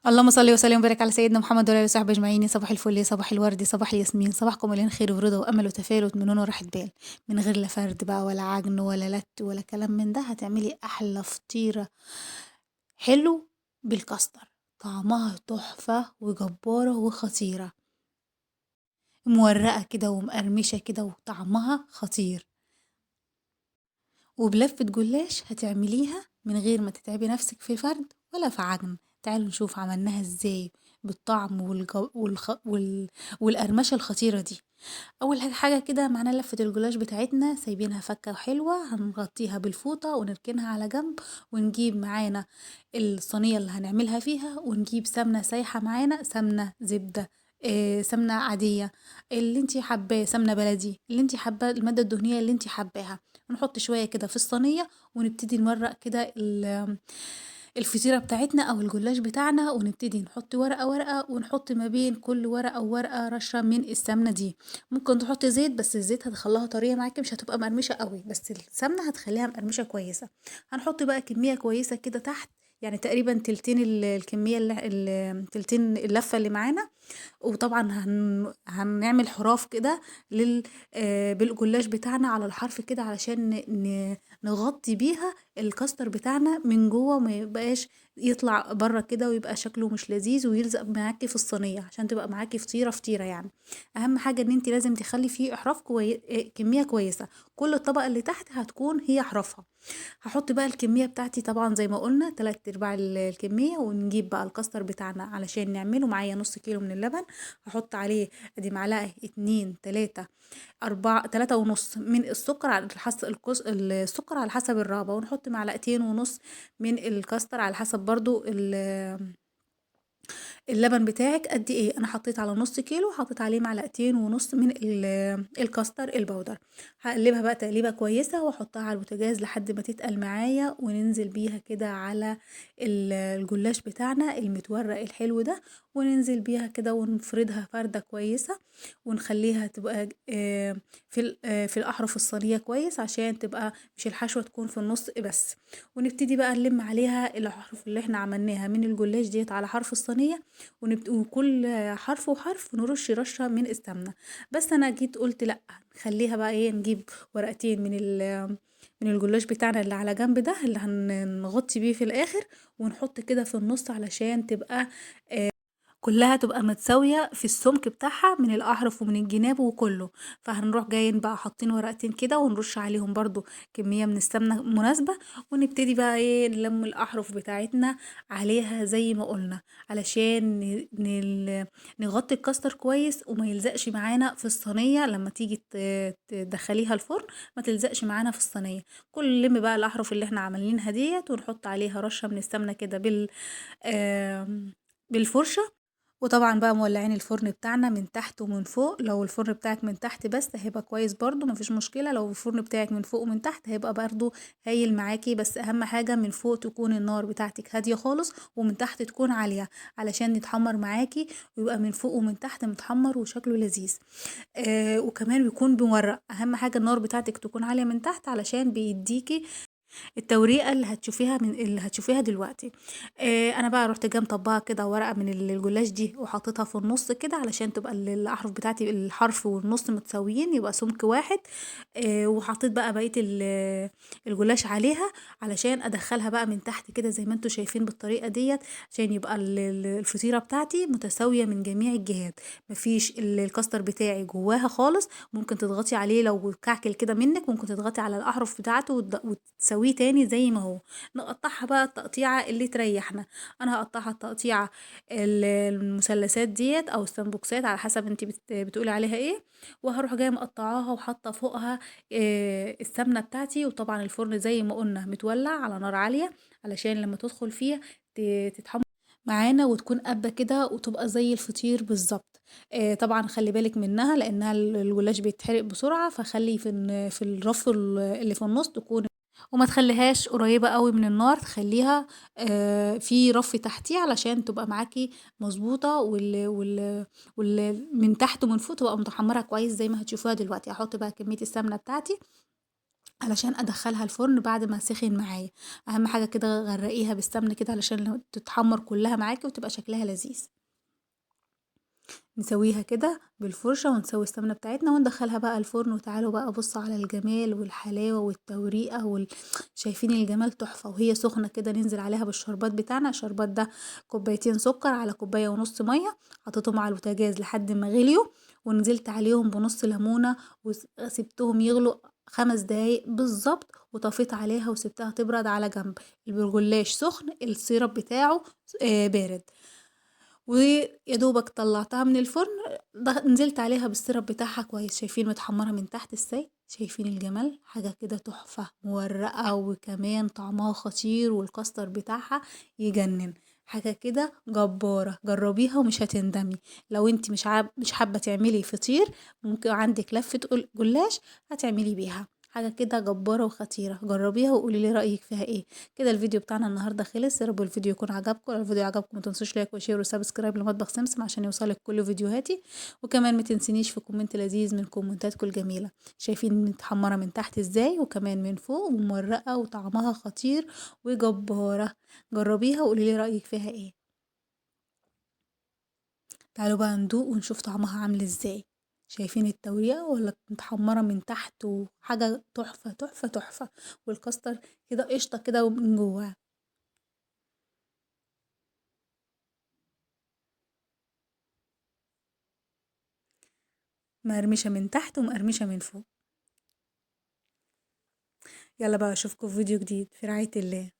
اللهم صل وسلم وبارك على سيدنا محمد وعلى اله وصحبه اجمعين. صباح الفل، صباح الورد، صباح الياسمين، صباحكم مليان خير ورضا وامل وتفاؤل واطمئنان وراحه بال، من غير لا فرد بقى ولا عجن ولا لت ولا كلام من ده. هتعملي احلى فطيره حلو بالكاستر، طعمها تحفه وجباره وخطيره، مورقه كده ومقرمشه كده وطعمها خطير. وبلفة جلاش هتعمليها من غير ما تتعبي نفسك في فرد ولا في عجن. تعالوا نشوف عملناها ازاي بالطعم والقرمشة الخطيرة دي. اول حاجة كده معانا لفة الجلاش بتاعتنا، سايبينها فكة حلوة، هنغطيها بالفوطة ونركنها على جنب، ونجيب معانا الصينية اللي هنعملها فيها، ونجيب سمنة سايحة معانا، سمنة زبدة، سمنة عادية اللي انتي حباه، سمنة بلدي اللي انتي حباه، المادة الدهنية اللي انتي حباها. ونحط شوية كده في الصينية، ونبتدي نمرق كده الفطيرة بتاعتنا أو الجلاش بتاعنا، ونبتدي نحط ورقة ورقة، ونحط ما بين كل ورقة وورقة رشة من السمنة دي. ممكن تحطي زيت، بس الزيت هتخليها طرية معاكي، مش هتبقى مقرمشة قوي، بس السمنة هتخليها مقرمشة كويسة. هنحط بقى كمية كويسة كده تحت، يعني تقريبا تلتين الكمية تلتين اللفة اللي معانا. وطبعًا هنعمل حراف كده لل بالجلاش بتاعنا على الحرف كده، علشان نغطي بيها الكاستر بتاعنا من جوّه، وما يبقاش يطلع برّه كده ويبقى شكله مش لذيذ ويلزق معاكِ في الصينية، عشان تبقى معاكِ فطيرة، فطيرة يعني. أهم حاجة إن أنتِ لازم تخلّي فيه إحراف كمية كويسة، كل الطبقة اللي تحت هتكون هي أحرافها. هاحط بقى الكمية بتاعتي طبعًا زي ما قُلنا 3/4 الكمية، ونجيب بقى الكاستر بتاعنا علشان نعمله. معايا نُص كيلو من اللبن، هاحط عليه أدي معلقة، 2، 3، 4، 3 ونُص من السكر على السكر على حسب الرغبة، ونحط معلقتين ونُص من الكاستر على حسب برضه اللبن بتاعِك قد إيه. أنا حطيت على نُص كيلو، حطيت عليه معلقتين ونُص من الكاستر البودر. هاقلّبها بقى تقليبة كويسة، واحطها على البوتاجاز لحد ما تتقل معايا، وننزل بيها كده على الجلاش بتاعنا المتورق الحلو ده، وننزل بيها كده ونفردها فردة كويسة، ونخلّيها تبقى في الأحرف الصينية كويس، عشان تبقى مش الحشوة تكون في النُص بس. ونبتدي بقى نلِم عليها الأحرف اللي إحنا عملناها من الجلاش ديّة على حرف الصينية، وكل حرف وحرف نرش رشة من السمنة. بس أنا جيت قُلت لأ، نخلّيها بقى إيه، نجيب ورقتين من الجلاش بتاعنا اللي على جنب ده، اللي نغطي بيه في الآخر، ونحط كده في النُص علشان تبقى كلها تبقى متساوية في السمك بتاعها من الأحرف ومن الجناب وكله. فهنروح جايين بقى حاطين ورقتين كده، ونرش عليهم برضو كمية من السمنة مناسبة، ونبتدي بقى ايه نلم الأحرف بتاعتنا عليها زي ما قلنا، علشان نغطي الكاستر كويس وما يلزقش معانا في الصينية لما تيجي تدخليها الفرن، ما تلزقش معانا في الصينية. كل نلم بقى الأحرف اللي احنا عاملينها ديت، ونحط عليها رشة من السمنة كده بالفرشة. وطبعًا بقى مولعين الفرن بتاعنا من تحت ومن فوق. لو الفرن بتاعك من تحت بس هيبقى كويس برضه، ما فيش مشكلة. لو الفرن بتاعك من فوق ومن تحت هيبقى برضه هايل معاكِ، بس أهم حاجة من فوق تكون النار بتاعتِك هادية خالص، ومن تحت تكون عالية، علشان يتحمر معاكِ ويبقى من فوق ومن تحت متحمر وشكله لذيذ. وكمان بيكون مورق. أهم حاجة النار بتاعتِك تكون عالية من تحت، علشان بيديكِ التوريقة اللي هتشوفيها دلوقتي. أنا بقى رُحت جاية مطبّقة كده ورقة من الجلاش دي، وحطيتها في النُص كده، علشان تبقى الأحرف بتاعتي الحرف والنُص متساويين، يبقى سُمك واحد. وحطيت بقى بقية الجلاش عليها، علشان أدخّلها بقى من تحت كده زي ما أنتم شايفين بالطريقة ديّة، عشان يبقى الفطيرة بتاعتي متساوية من جميع الجهات، ما فيش الكاستر بتاعي جواها خالص. ممكن تضغطي عليه لو كعكل كده منِّك، ممكن تضغطي على الأحرف بتاعته وتسويه تاني زي ما هو. نقطّعها بقى التقطيعة اللي تريحنا. أنا هاقطّعها التقطيعة المثلثات ديّة أو السمبوكسات على حسب أنتِ بتقولي عليها إيه، وهاروح جاية مقطّعاها وحاطة فوقها السمنة بتاعتي. وطبعًا الفرن زي ما قُلنا متولّع على نار عالية، علشان لمّا تدخل فيها تتحمّر معانا وتكون قابة كده وتبقى زي الفطير بالضبط. طبعًا خلّي بالِك منها، لإنها الجلاش بيتحرق بسرعة، فخلّي في الرف اللي في النُص تكون، وما تخلّيهاش قريّبة أوي من النار، تخلّيها في رف تحتيه، علشان تبقى معاكِ مضبوطة، من تحت ومن فوق تبقى متحمّرة كويس زي ما هتشوفوها دلوقتي. هاحط بقى كمية السمنة بتاعتي، علشان ادخلها الفرن بعد ما سخن معايا. اهم حاجة كده غرقيها بالسمنة كده علشان لو تتحمر كلها معاكي وتبقى شكلها لذيذ. نسويها كده بالفرشة ونسوي السمنة بتاعتنا وندخلها بقى الفرن. وتعالوا بقى بصوا على الجمال والحلاوة والتوريقة شايفين الجمال تحفة وهي سخنة كده. ننزل عليها بالشربات بتاعنا. الشربات ده كوبايتين سكر على كوباية ونص مية، حطيتهم على البوتاجاز لحد ما غليوا، ونزلت عليهم بنص ليمونة وسبتهم يغلوا 5 دقايق بالظبط، وطفيت عليها وسبتها تبرد على جنب. الجلاش سخن، السيرب بتاعه بارد. ويا دوبك طلعتها من الفرن، نزلت عليها بالسيرب بتاعها كويس. شايفين متحمرة من تحت ازاي؟ شايفين الجمال؟ حاجة كده تحفة مورقة، وكمان طعمها خطير، والكاستر بتاعها يجنن. حاجة كده جبارة، جربيها ومش هتندمي. لو انت مش حابة تعملي فطير، ممكن عندك لفة جلاش هتعملي بيها. حاجة كده جبارة وخطيرة. جربيها وقولي لي رأيك فيها ايه. كده الفيديو بتاعنا النهارده خلص. يا رب الفيديو يكون عجبكم. لو الفيديو عجبكم ما تنسوش لايك وشير وسبسكرايب لمطبخ سمسم عشان يوصلك كل فيديوهاتي. وكمان ما تنسينيش في كومنت لذيذ من كومنتاتكم الجميله. شايفين متحمره من تحت ازاي وكمان من فوق ومورقه وطعمها خطير وجباره. جربيها وقولي لي رايك فيها ايه. تعالوا بقى ندوق ونشوف طعمها عامل ازاي. شايفين التوريقه ولا متحمره من تحت؟ وحاجه تحفه تحفه تحفه. والكاستر كده قشطه كده من جواه. مقرمشة من تحت ومقرمشة من فوق. يلا بقى اشوفكم في فيديو جديد في رعاية الله.